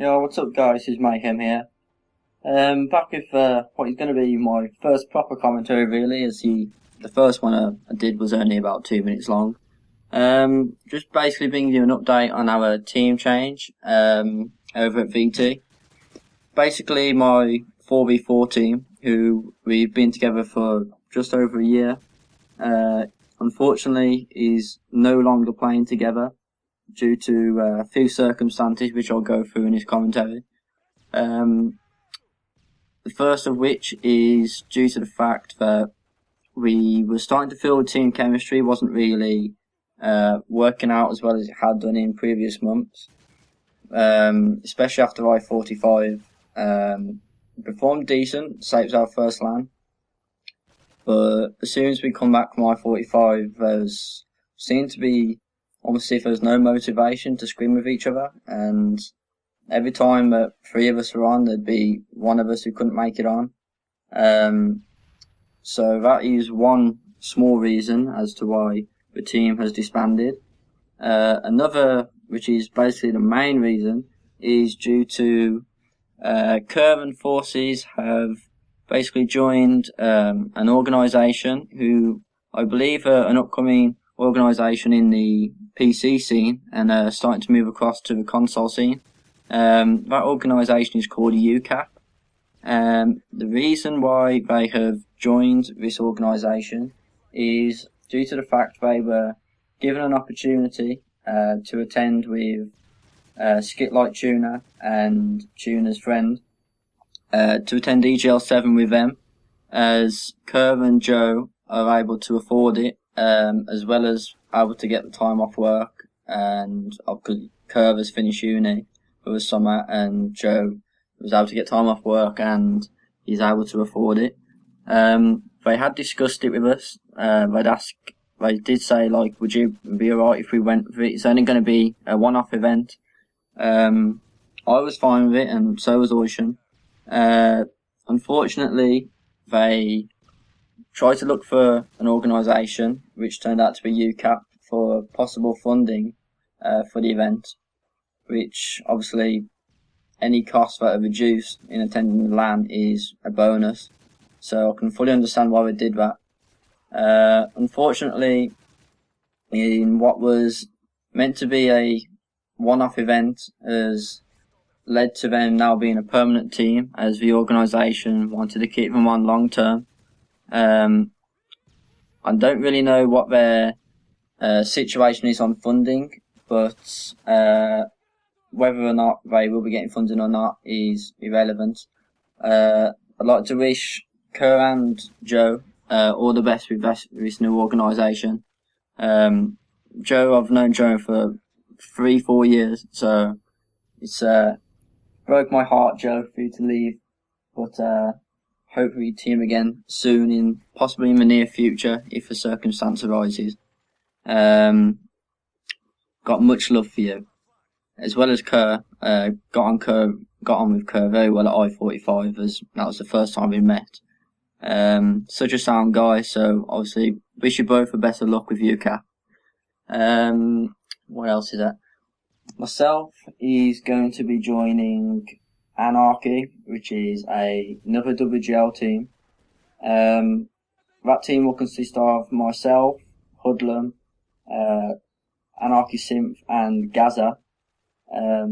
Yo, what's up guys, it's Mayhem here. Back with what is going to be my first proper commentary really, as the first one I did was only about 2 minutes long. Just basically bringing you an update on our team change over at VT. Basically my 4v4 team, who we've been together for just over a year, unfortunately is no longer playing together due to a few circumstances which I'll go through in this commentary. The first of which is due to the fact that we were starting to feel the team chemistry wasn't really working out as well as it had done in previous months, especially after I-45. Performed decent, saves our first LAN, but as soon as we come back from I-45, there's seemed to be almost as if there's no motivation to scrim with each other, and every time that three of us were on, there'd be one of us who couldn't make it on. So that is one small reason as to why the team has disbanded. Another, which is basically the main reason, is due to Curve and Forces have basically joined an organisation who I believe are an upcoming organisation in the PC scene and are starting to move across to the console scene. That organisation is called UCAP. The reason why they have joined this organisation is due to the fact they were given an opportunity to attend with Skitlight Tuner and Tuner's friend to attend EGL7 with them, as Curve and Joe are able to afford it, as well as able to get the time off work, and Curve has finished uni for the summer and Joe was able to get time off work and he's able to afford it. They had discussed it with us. They did say, like, would you be alright if we went with it? It's only going to be a one-off event. I was fine with it, and so was Oisin. Unfortunately, they tried to look for an organisation, which turned out to be UCAP, for possible funding for the event, which obviously any costs that are reduced in attending the LAN is a bonus. So I can fully understand why they did that. Unfortunately, in what was meant to be a one-off event has led to them now being a permanent team, as the organisation wanted to keep them on long term. I don't really know what their situation is on funding, but whether or not they will be getting funding or not is irrelevant. I'd like to wish Kerr and Joe all the best with this new organisation. Joe, I've known Joe for 3-4 years, so it's broke my heart, Joe, for you to leave, but hopefully team again soon, possibly in the near future if a circumstance arises. Got much love for you, as well as Kerr. Got on with Kerr very well at I-45, as that was the first time we met. Such a sound guy, so obviously wish you both the best of luck with UCAP. What else is that? Myself is going to be joining Anarchy, which is another WGL team. That team will consist of myself, Hoodlum, Anarchy Synth, and Gaza. At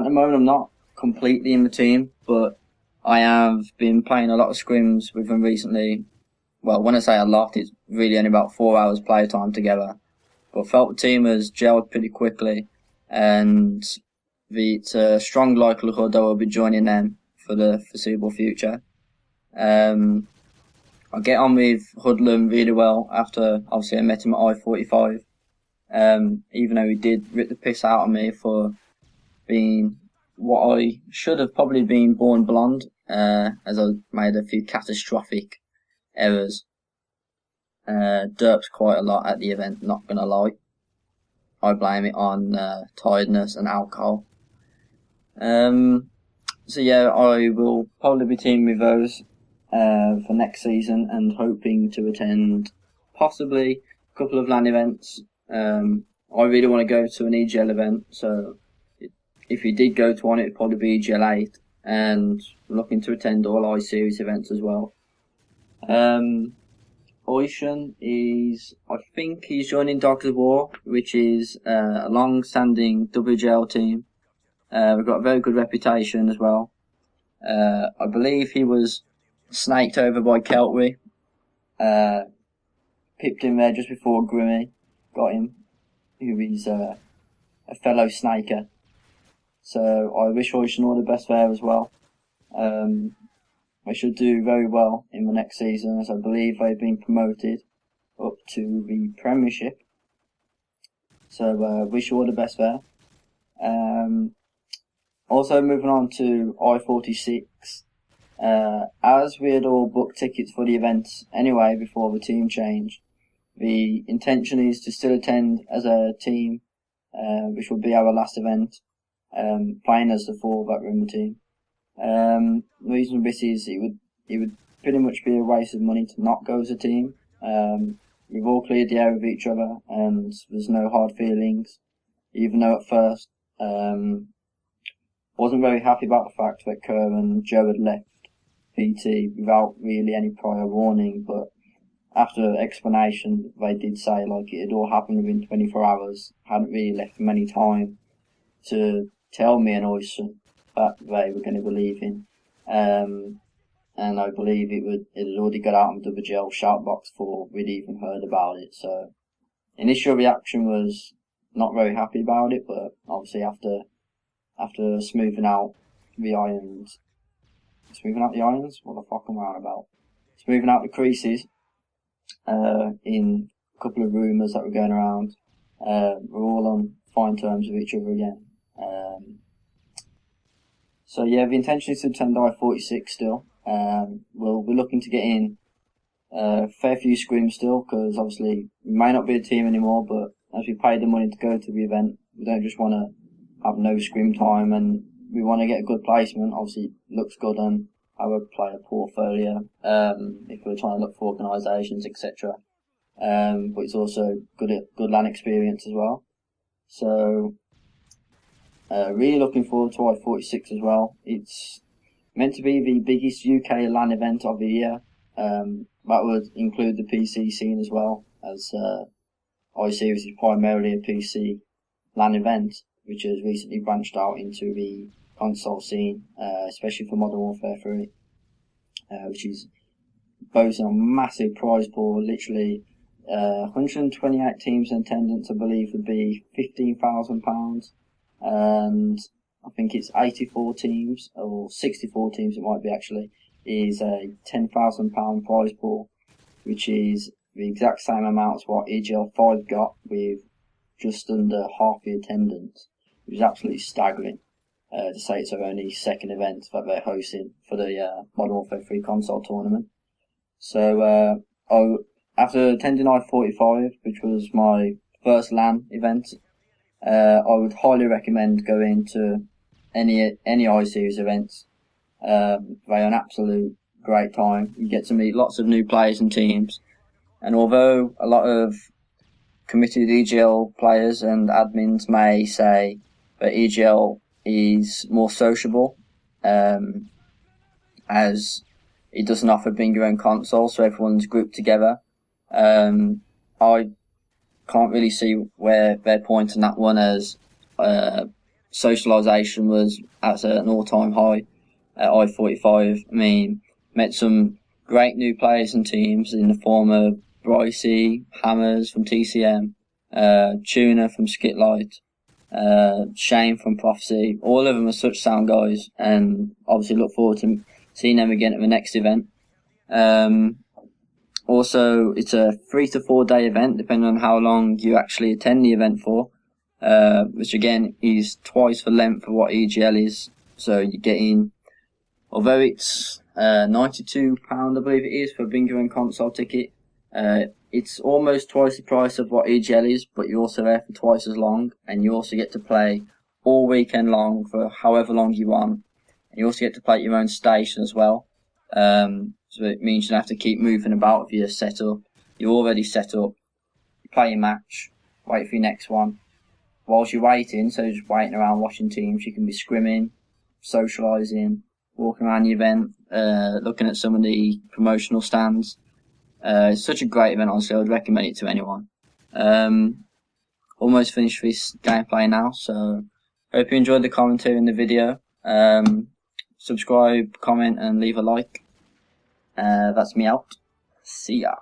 the moment, I'm not completely in the team, but I have been playing a lot of scrims with them recently. Well, when I say a lot, it's really only about 4 hours playtime together. But felt the team has gelled pretty quickly, and it's a strong likelihood I will be joining them for the foreseeable future. I get on with Hoodlum really well after, obviously, I met him at I-45. Even though he did rip the piss out of me for being what I should have probably been born blonde, as I made a few catastrophic errors. Derped quite a lot at the event, not gonna lie. I blame it on tiredness and alcohol. So yeah, I will probably be teaming with those for next season, and hoping to attend possibly a couple of LAN events. I really want to go to an EGL event, so if you did go to one, it'd probably be EGL 8, and looking to attend all I-Series events as well. Oisin is, I think he's joining Dogs of War, which is a long-standing WGL team. We've got a very good reputation as well. I believe he was snaked over by Keltry. Pipped him there just before Grimmy got him, who is a fellow snaker. So I wish Oisin all the best there as well. They should do very well in the next season, as I believe they've been promoted up to the Premiership. So wish you all the best there. Also moving on to I-46. As we had all booked tickets for the events anyway before the team change, the intention is to still attend as a team, which will be our last event, playing as the 4 that were in the team. The reason for this is it would pretty much be a waste of money to not go as a team. We've all cleared the air with each other, and there's no hard feelings, even though at first wasn't very happy about the fact that Kerr and Joe had left PT without really any prior warning, but after explanation they did say like it had all happened within 24 hours, hadn't really left them any time to tell me and Oisin that they were going to be leaving. And I believe it had already got out on WGL shout box before we'd even heard about it. So initial reaction was not very happy about it, but obviously after smoothing out the irons, what the fuck am I on about? Smoothing out the creases, in a couple of rumours that were going around, we're all on fine terms with each other again. So yeah, the intention is to attend I-46 still. We'll be looking to get in a fair few scrims still, because obviously we may not be a team anymore, but as we paid the money to go to the event, we don't just want to have no scrim time, and we want to get a good placement. Obviously it looks good on our player portfolio, if we're trying to look for organisations, etc. But it's also good LAN experience as well. So really looking forward to I-46 as well. It's meant to be the biggest UK LAN event of the year. That would include the PC scene as well, as I-Series is primarily a PC LAN event, which has recently branched out into the console scene, especially for Modern Warfare 3, which is boasting a massive prize pool. Literally 128 teams in attendance, I believe, would be £15,000, and I think it's 84 teams, or 64 teams it might be actually, is a £10,000 prize pool, which is the exact same amount as what EGL 5 got, with just under half the attendance, which is absolutely staggering, to say it's their only second event that they're hosting for the Modern Warfare 3 console tournament. So after attending I-45, which was my first LAN event, I would highly recommend going to any I-Series events. They're an absolute great time. You get to meet lots of new players and teams, and although a lot of committed EGL players and admins may say that EGL is more sociable, as it doesn't offer bingo and console, so everyone's grouped together. I can't really see where their point in that one, as socialisation was at an all-time high at I-45. I mean, met some great new players and teams in the form of Brycey, Hammers from TCM, Tuna from Skitlight, Shane from Prophecy. All of them are such sound guys, and obviously look forward to seeing them again at the next event. Also, it's a 3 to 4 day event, depending on how long you actually attend the event for, which again is twice the length of what EGL is. So you get in, although it's £92, I believe it is, for a bingo and console ticket. It's almost twice the price of what EGL is, but you're also there for twice as long, and you also get to play all weekend long for however long you want. And you also get to play at your own station as well. So it means you don't have to keep moving about with your setup. You're already set up. You play your match, wait for your next one whilst you're waiting, so just waiting around watching teams, you can be scrimming, socialising, walking around the event, looking at some of the promotional stands. It's such a great event, honestly. I would recommend it to anyone. Almost finished this gameplay now, so hope you enjoyed the commentary in the video. Subscribe, comment, and leave a like. That's me out. See ya.